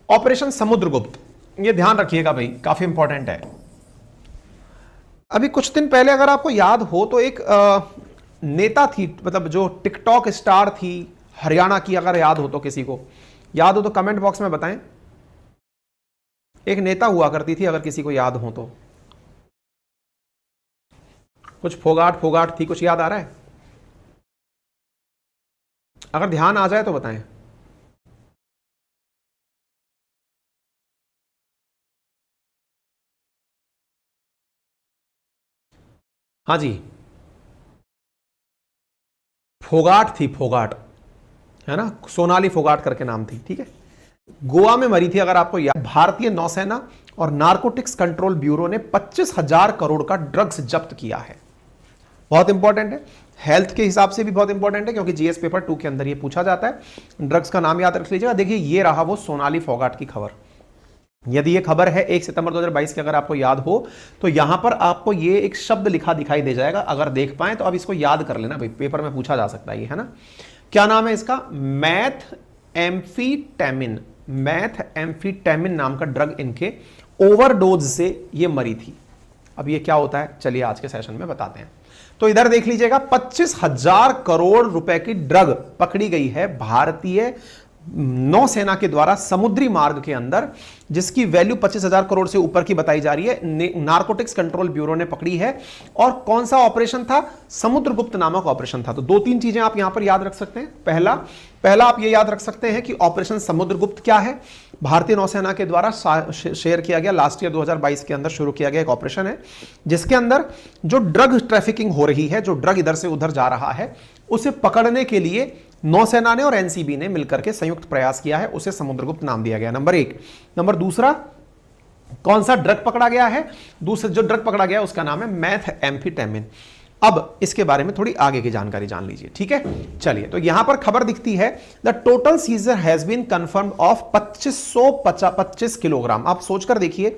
Operation Samudragupta, ये ध्यान रखिएगा भाई, काफी इंपॉर्टेंट है। अभी कुछ दिन पहले अगर आपको याद हो तो एक नेता थी, मतलब जो टिकटॉक स्टार थी हरियाणा की, अगर याद हो तो, किसी को याद हो तो कमेंट बॉक्स में बताएं। एक नेता हुआ करती थी, अगर किसी को याद हो तो। कुछ फोगाट फोगाट थी, कुछ याद आ रहा है? अगर ध्यान आ जाए तो बताएं। हाँ जी, फोगाट थी, फोगाट है ना, सोनाली फोगाट करके नाम थी, ठीक है। गोवा में मरी थी, अगर आपको याद। भारतीय नौसेना और नारकोटिक्स कंट्रोल ब्यूरो ने 25,000 करोड़ का ड्रग्स जब्त किया है। बहुत इंपॉर्टेंट है, हेल्थ के हिसाब से भी बहुत इंपॉर्टेंट है, क्योंकि जीएस पेपर 2 के अंदर ये पूछा जाता है। ड्रग्स का नाम याद रख लीजिएगा। देखिए, ये रहा वो सोनाली फोगाट की खबर। यदि ये खबर है 1 सितंबर 2022 की, अगर आपको याद हो तो यहां पर आपको ये एक शब्द लिखा दिखाई दे जाएगा, अगर देख पाए तो। अब इसको याद कर लेना भाई, पेपर में पूछा जा सकता है ये, है ना। क्या नाम है इसका? मैथ एम्फीटेमिन। मैथ एम्फीटेमिन नाम का ड्रग इनके ओवरडोज से ये मरी थी। अब ये क्या होता है, चलिए आज के सेशन में बताते हैं। तो इधर देख लीजिएगा, 25,000 करोड़ रुपए की ड्रग पकड़ी गई है भारतीय नौसेना के द्वारा समुद्री मार्ग के अंदर, जिसकी वैल्यू 25,000 करोड़ से ऊपर की बताई जा रही है। नारकोटिक्स कंट्रोल ब्यूरो ने पकड़ी है। और कौन सा ऑपरेशन था? समुद्रगुप्त नामक ऑपरेशन था। तो 2-3 चीजें आप यहां पर याद रख सकते हैं। पहला आप ये याद रख सकते हैं कि ऑपरेशन समुद्रगुप्त क्या है, भारतीय नौसेना के द्वारा शेयर किया गया, लास्ट ईयर 2022 के अंदर शुरू किया गया एक ऑपरेशन है, जिसके अंदर जो ड्रग ट्रैफिकिंग हो रही है, जो ड्रग इधर से उधर जा रहा है, उसे पकड़ने के लिए नौसेना ने और एनसीबी ने मिलकर के संयुक्त प्रयास किया है। उसे समुद्रगुप्त नाम दिया गया, नंबर 1। नंबर दूसरा, कौन सा ड्रग पकड़ा गया है? दूसरा जो ड्रग पकड़ा गया उसका नाम है मैथ एम्फीटेमिन। अब इसके बारे में थोड़ी आगे की जानकारी जान लीजिए, ठीक है। चलिए, तो यहां पर खबर दिखती है, the total seizure has been confirmed of 2525 kilogram. आप सोचकर देखिए,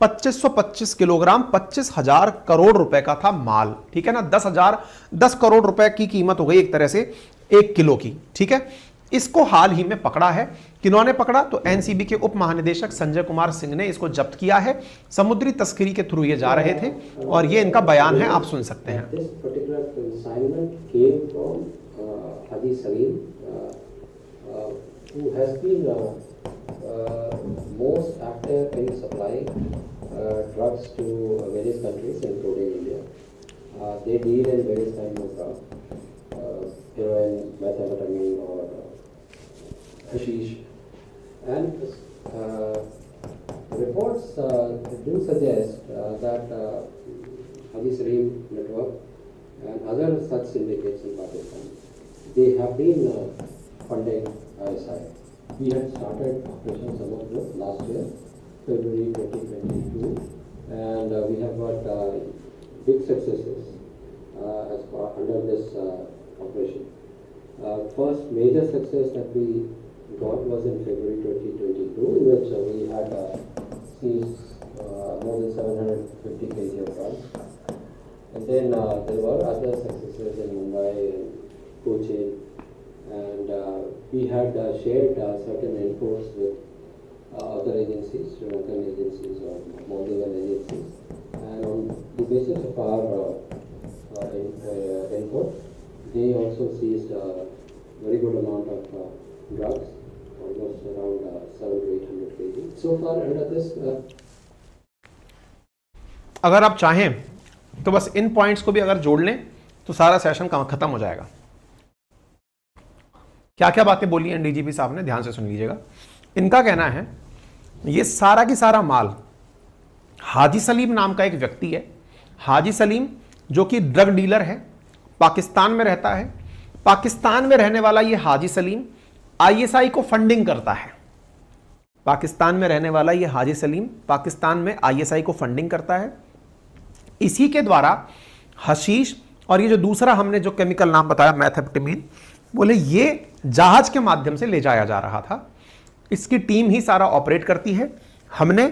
2525 किलोग्राम, 25,000 करोड़ रुपए का था माल, ठीक है ना। 10 करोड़ रुपए की कीमत हो गई एक तरह से 1 किलो की, ठीक है। इसको हाल ही में पकड़ा है। किन्होंने पकड़ा? तो एनसीबी के उप महानिदेशक संजय कुमार सिंह ने इसको जब्त किया है। समुद्री तस्करी के थ्रू ये जा रहे थे, और ये इनका बयान है, आप सुन सकते हैं। They deal in various kinds of heroin, methamphetamine, or hashish. And reports do suggest that Haji Salim network and other such syndicates in Pakistan, they have been funding ISI. We had started Operation Samudra last year, February 2022, and we have got big successes as far under this operation. First major success that we got was in February 2022, in which we had seized more than 750 kg of drugs. And then there were other successes in Mumbai and Cochin, and we had shared certain inputs with other agencies, Sri Lankan agencies or Maldivian agencies. And on the basis of our input, they also seized a very good amount of drugs, almost around 700 to 800 kg. So far under this अगर आप चाहें तो बस इन points को भी अगर जोड़ लें तो सारा सेशन खत्म हो जाएगा। क्या क्या बातें बोली हैं डीजीपी साहब ने, ध्यान से सुन लीजिएगा। इनका कहना है, ये सारा की सारा माल हाजी सलीम नाम का एक व्यक्ति है। हाजी सलीम जो कि ड्रग डीलर है, पाकिस्तान में रहता है। पाकिस्तान में रहने वाला ये हाजी सलीम आईएसआई को फंडिंग करता है। पाकिस्तान में रहने वाला ये हाजी सलीम पाकिस्तान में आईएसआई को फंडिंग करता है। इसी के द्वारा हशीश और ये जो दूसरा हमने जो केमिकल नाम बताया मैथेम्फेटामिन, बोले ये जहाज के माध्यम से ले जाया जा रहा था। इसकी टीम ही सारा ऑपरेट करती है। हमने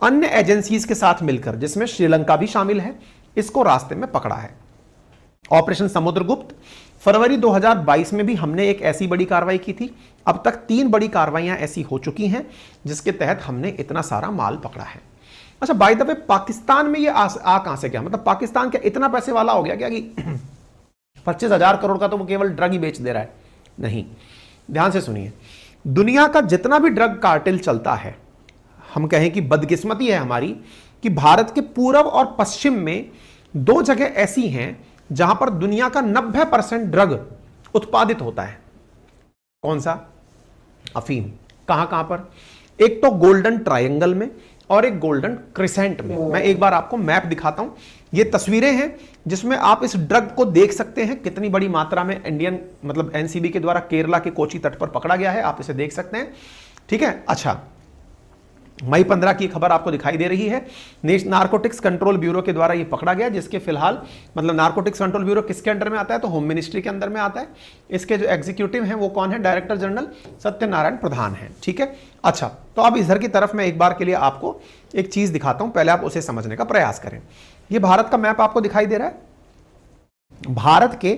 अन्य एजेंसीज के साथ मिलकर, जिसमें श्रीलंका भी शामिल है, इसको रास्ते में पकड़ा है। ऑपरेशन समुद्रगुप्त फरवरी 2022 में भी हमने एक ऐसी बड़ी कार्रवाई की थी। अब तक 3 बड़ी कार्रवाइयां ऐसी हो चुकी हैं जिसके तहत हमने इतना सारा माल पकड़ा है। अच्छा, बाय द वे, पाकिस्तान में ये आ कहां से गया? मतलब पाकिस्तान क्या इतना पैसे वाला हो गया क्या कि 25,000 करोड़ का तो वो केवल ड्रग ही बेच दे रहा है? नहीं, ध्यान से सुनिए। दुनिया का जितना भी ड्रग कार्टेल चलता है, हम कहें कि बदकिस्मती है हमारी कि भारत के पूर्व और पश्चिम में 2 जगह ऐसी हैं जहां पर दुनिया का 90% ड्रग उत्पादित होता है। कौन सा? अफीम। कहां कहां पर? एक तो गोल्डन ट्रायंगल में और एक गोल्डन क्रिसेंट में। मैं एक बार आपको मैप दिखाता हूं। ये तस्वीरें हैं जिसमें आप इस ड्रग को देख सकते हैं कितनी बड़ी मात्रा में इंडियन मतलब एनसीबी के द्वारा केरला के कोची तट पर पकड़ा गया है। आप इसे देख सकते हैं, ठीक है। अच्छा, मई 15 की खबर आपको दिखाई दे रही है। नारकोटिक्स कंट्रोल ब्यूरो के द्वारा ये पकड़ा गया, जिसके फिलहाल मतलब नारकोटिक्स कंट्रोल ब्यूरो किसके अंडर में आता है? तो होम मिनिस्ट्री के अंदर में आता है। इसके जो एग्जीक्यूटिव हैं वो कौन है? डायरेक्टर जनरल सत्यनारायण प्रधान है, ठीक है। अच्छा, तो अब इधर की तरफ मैं एक बार के लिए आपको एक चीज दिखाता हूं, पहले आप उसे समझने का प्रयास करें। ये भारत का मैप आपको दिखाई दे रहा है। भारत के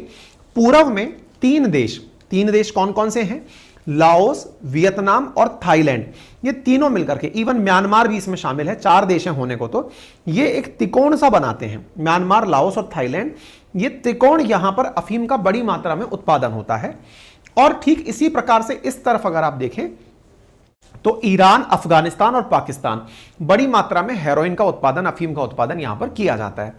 पूर्व में 3 देश कौन कौन से हैं? लाओस, वियतनाम और थाईलैंड। ये तीनों मिलकर के, इवन म्यांमार भी इसमें शामिल है, 4 देश हैं होने को, तो ये एक त्रिकोण सा बनाते हैं। म्यांमार, लाओस और थाईलैंड, ये त्रिकोण यहां पर अफीम का बड़ी मात्रा में उत्पादन होता है। और ठीक इसी प्रकार से इस तरफ अगर आप देखें तो ईरान, अफगानिस्तान और पाकिस्तान, बड़ी मात्रा में हेरोइन का उत्पादन, अफीम का उत्पादन यहां पर किया जाता है।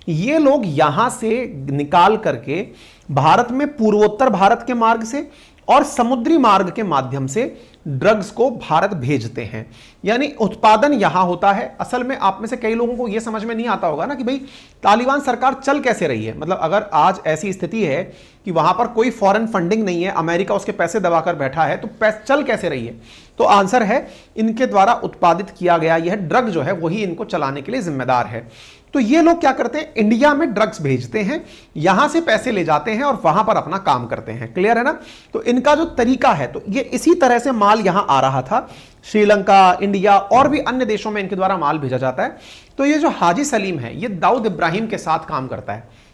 ये लोग यहां से निकाल करके भारत में पूर्वोत्तर भारत के मार्ग से और समुद्री मार्ग के माध्यम से ड्रग्स को भारत भेजते हैं। यानी उत्पादन यहां होता है। असल में आप में से कई लोगों को यह समझ में नहीं आता होगा ना कि भाई तालिबान सरकार चल कैसे रही है। मतलब अगर आज ऐसी स्थिति है कि वहां पर कोई फॉरेन फंडिंग नहीं है, अमेरिका उसके पैसे दबाकर बैठा है, तो चल कैसे रही है? तो आंसर है, इनके द्वारा उत्पादित किया गया यह ड्रग जो है वही इनको चलाने के लिए जिम्मेदार है। तो ये लोग क्या करते हैं? इंडिया में ड्रग्स भेजते हैं, यहां से पैसे ले जाते हैं और वहां पर अपना काम करते हैं। क्लियर है ना? तो इनका जो तरीका है, तो ये इसी तरह से माल यहां आ रहा था। श्रीलंका, इंडिया और भी अन्य देशों में इनके द्वारा माल भेजा जाता है। तो ये जो हाजी सलीम है, ये दाऊद इब्राहिम के साथ काम करता है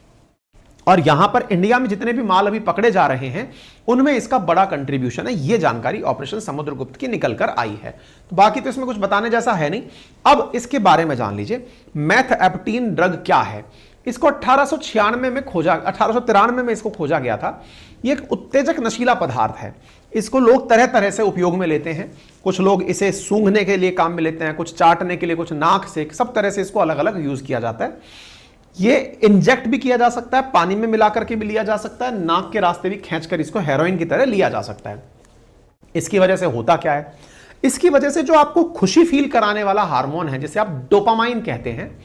और यहां पर इंडिया में जितने भी माल अभी पकड़े जा रहे हैं उनमें इसका बड़ा कंट्रीब्यूशन है। यह जानकारी ऑपरेशन समुद्रगुप्त की निकल कर आई है। तो बाकी तो इसमें कुछ बताने जैसा है नहीं। अब इसके बारे में जान लीजिए, मैथएप्टीन ड्रग क्या है। इसको 1893 में खोजा, 1893 में इसको खोजा गया था। ये एक उत्तेजक नशीला पदार्थ है। इसको लोग तरह तरह से उपयोग में लेते हैं। कुछ लोग इसे सूंघने के लिए काम में लेते हैं, कुछ चाटने के लिए, कुछ नाक से, सब तरह से इसको अलग अलग यूज किया जाता है। ये इंजेक्ट भी किया जा सकता है, पानी में मिलाकर के भी लिया जा सकता है, नाक के रास्ते भी खींचकर इसको हेरोइन की तरह लिया जा सकता है। इसकी वजह से होता क्या है? इसकी वजह से जो आपको खुशी फील कराने वाला हार्मोन है, जिसे आप डोपामाइन कहते हैं,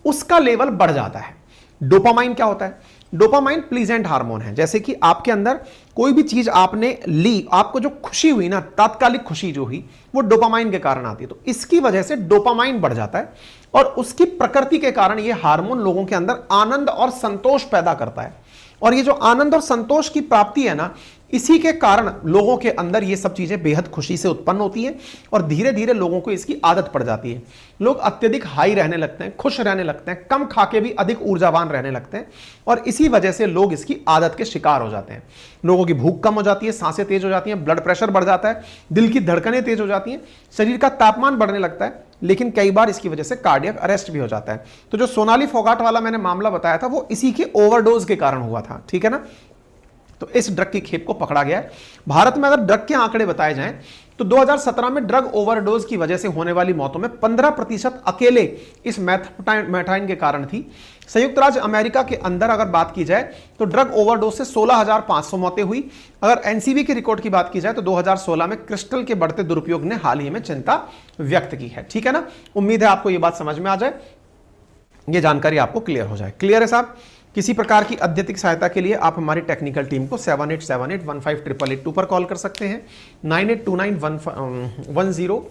उसका लेवल बढ़ जाता है। डोपामाइन क्या होता है? डोपामाइन प्लीजेंट हार्मोन है। जैसे कि आपके अंदर कोई भी चीज आपने ली, आपको जो खुशी हुई ना, तात्कालिक खुशी जो हुई, वो डोपामाइन के कारण आती है। तो इसकी वजह से डोपामाइन बढ़ जाता है और उसकी प्रकृति के कारण ये हार्मोन लोगों के अंदर आनंद और संतोष पैदा करता है। और ये जो आनंद और संतोष की प्राप्ति है ना, इसी के कारण लोगों के अंदर ये सब चीजें बेहद खुशी से उत्पन्न होती हैं और धीरे धीरे लोगों को इसकी आदत पड़ जाती है। लोग अत्यधिक हाई रहने लगते हैं, खुश रहने लगते हैं, कम खा के भी अधिक ऊर्जावान रहने लगते हैं और इसी वजह से लोग इसकी आदत के शिकार हो जाते हैं। लोगों की भूख कम हो जाती है, सांसें तेज हो जाती हैं, ब्लड प्रेशर बढ़ जाता है, दिल की धड़कनें तेज हो जाती हैं, शरीर का तापमान बढ़ने लगता है, लेकिन कई बार इसकी वजह से कार्डियक अरेस्ट भी हो जाता है। तो जो सोनाली फोगाट वाला मैंने मामला बताया था, वो इसी के ओवरडोज के कारण हुआ था। ठीक है ना? तो इस ड्रग की खेप को पकड़ा गया है। भारत में अगर ड्रग के आंकड़े बताए जाएं तो 2017 में ड्रग ओवरडोज की वजह से होने वाली मौतों में 15% अकेले इस मैथाइन के कारण थी। संयुक्त राज्य अमेरिका के अंदर अगर बात की जाए तो ड्रग ओवरडोज से 16,500 मौतें हुई। अगर एनसीबी की रिकॉर्ड की बात की जाए तो 2016 में क्रिस्टल के बढ़ते दुरुपयोग ने हाल ही में चिंता व्यक्त की है। ठीक है ना? उम्मीद है आपको यह बात समझ में आ जाए, यह जानकारी आपको क्लियर हो जाए। क्लियर है साहब? किसी प्रकार की अत्यधिक सहायता के लिए आप हमारी टेक्निकल टीम को 7878158882 पर कॉल कर सकते हैं। 982910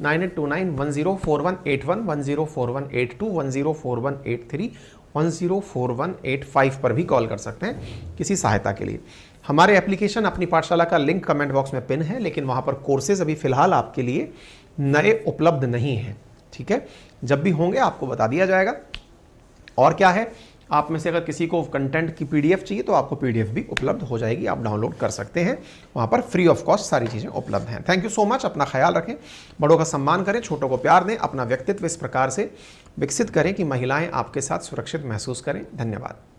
9829104181 104182 104183 104185 पर भी कॉल कर सकते हैं किसी सहायता के लिए। हमारे एप्लीकेशन अपनी पाठशाला का लिंक कमेंट बॉक्स में पिन है, लेकिन वहां पर कोर्सेज अभी फिलहाल आपके लिए नए उपलब्ध नहीं है। ठीक है? जब भी होंगे आपको बता दिया जाएगा। और क्या है, आप में से अगर किसी को कंटेंट की PDF चाहिए तो आपको PDF भी उपलब्ध हो जाएगी, आप डाउनलोड कर सकते हैं। वहाँ पर फ्री ऑफ कॉस्ट सारी चीज़ें उपलब्ध हैं। Thank you so much. अपना ख्याल रखें, बड़ों का सम्मान करें, छोटों को प्यार दें, अपना व्यक्तित्व इस प्रकार से विकसित करें कि महिलाएं आपके साथ सुरक्षित महसूस करें। धन्यवाद।